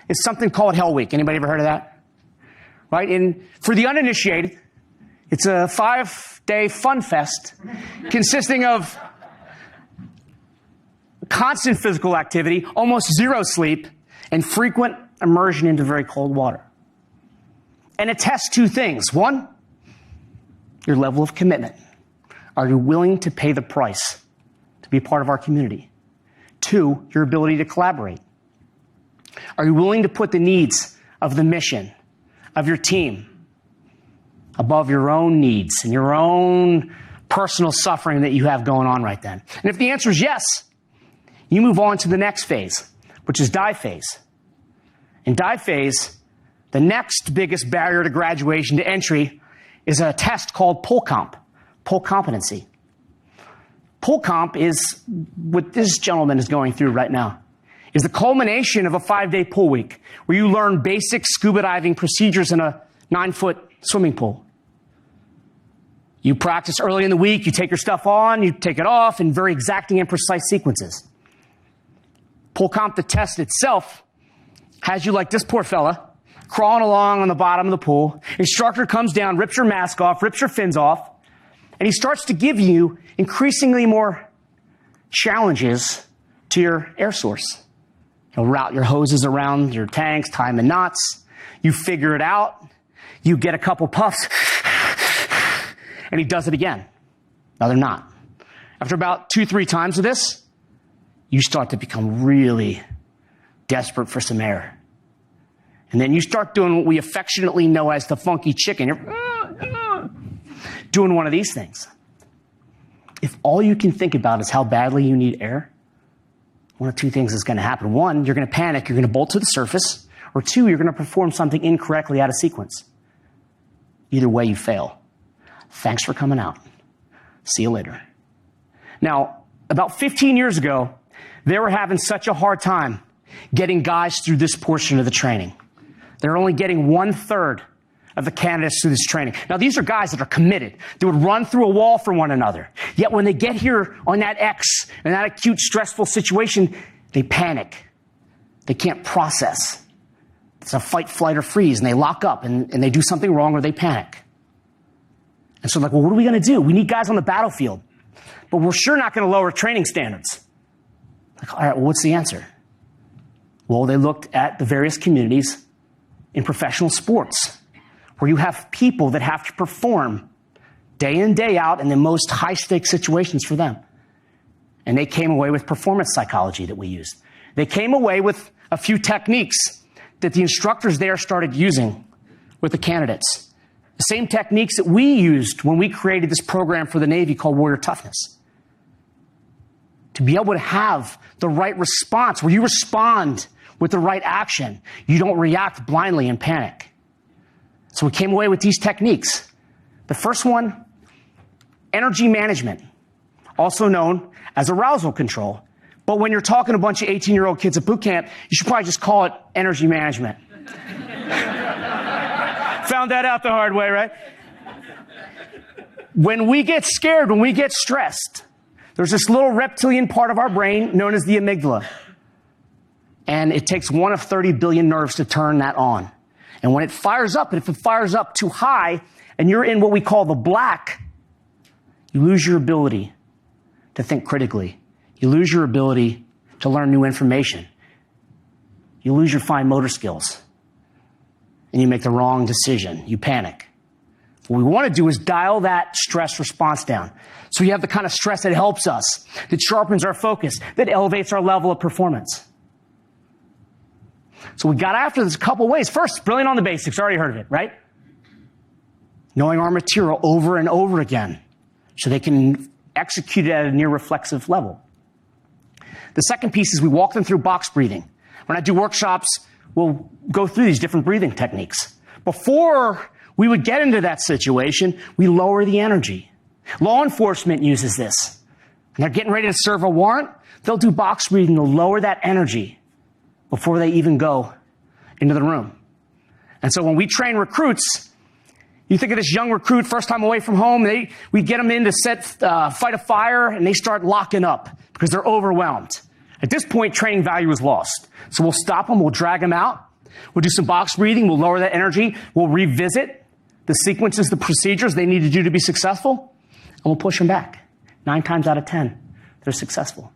is something called Hell Week. Anybody ever heard of that? Right? And for the uninitiated, it's a 5-day fun fest consisting of constant physical activity, almost zero sleep, and frequent immersion into very cold water. And it tests two things. One, your level of commitment. Are you willing to pay the price to be part of our community? Two, your ability to collaborate. Are you willing to put the needs of the mission, of your team, above your own needs and your own personal suffering that you have going on right then? And if the answer is yes, you move on to the next phase, which is dive phase. In dive phase, the next biggest barrier to graduation, to entry, is a test called pull comp, pull competency. Pull comp is what this gentleman is going through right now, is the culmination of a 5-day pool week where you learn basic scuba diving procedures in a 9-foot swimming pool. You practice early in the week, you take your stuff on, you take it off in very exacting and precise sequences. Pull comp, the test itself, has you like this poor fella, crawling along on the bottom of the pool. Instructor comes down, rips your mask off, rips your fins off, and he starts to give you increasingly more challenges to your air source. He'll route your hoses around your tanks, tie them in knots. You figure it out. You get a couple puffs, and he does it again. No, they're not. After about 2-3 times of this, you start to become really desperate for some air. And then you start doing what we affectionately know as the funky chicken. You're doing one of these things. If all you can think about is how badly you need air, one of two things is going to happen. One, you're going to panic, you're going to bolt to the surface. Or two, you're going to perform something incorrectly out of sequence. Either way, you fail. Thanks for coming out. See you later. Now, about 15 years ago, they were having such a hard time getting guys through this portion of the training. They're only getting 1/3 of the candidates through this training. Now, these are guys that are committed. They would run through a wall for one another. Yet when they get here on that X, in that acute, stressful situation, they panic. They can't process. It's a fight, flight, or freeze, and they lock up, and they do something wrong, or they panic. And so, like, well, what are we going to do? We need guys on the battlefield, but we're sure not going to lower training standards. Like, all right, well, what's the answer? Well, they looked at the various communities in professional sports where you have people that have to perform day in, day out in the most high-stakes situations for them. And they came away with performance psychology that we used. They came away with a few techniques that the instructors there started using with the candidates. The same techniques that we used when we created this program for the Navy called Warrior Toughness. To be able to have the right response, where you respond with the right action. You don't react blindly in panic. So we came away with these techniques. The first one, energy management, also known as arousal control. But when you're talking to a bunch of 18-year-old kids at boot camp, you should probably just call it energy management. Found that out the hard way, right? When we get scared, when we get stressed, there's this little reptilian part of our brain known as the amygdala. And it takes 1 of 30 billion nerves to turn that on. And when it fires up, and if it fires up too high, and you're in what we call the black, you lose your ability to think critically. You lose your ability to learn new information. You lose your fine motor skills. And you make the wrong decision. You panic. What we want to do is dial that stress response down. So you have the kind of stress that helps us, that sharpens our focus, that elevates our level of performance. So we got after this a couple ways. First, brilliant on the basics. Already heard of it, right? Knowing our material over and over again so they can execute it at a near reflexive level. The second piece is we walk them through box breathing. When I do workshops, we'll go through these different breathing techniques. Before we would get into that situation, we lower the energy. Law enforcement uses this. When they're getting ready to serve a warrant, they'll do box breathing to lower that energy before they even go into the room. And so when we train recruits, you think of this young recruit, first time away from home, we get them in to fight a fire, and they start locking up because they're overwhelmed. At this point, training value is lost. So we'll stop them, we'll drag them out, We'll do some box breathing. We'll lower that energy. We'll revisit the sequences, the procedures they need to do to be successful, and we'll push them back. 9 times out of 10, they're successful.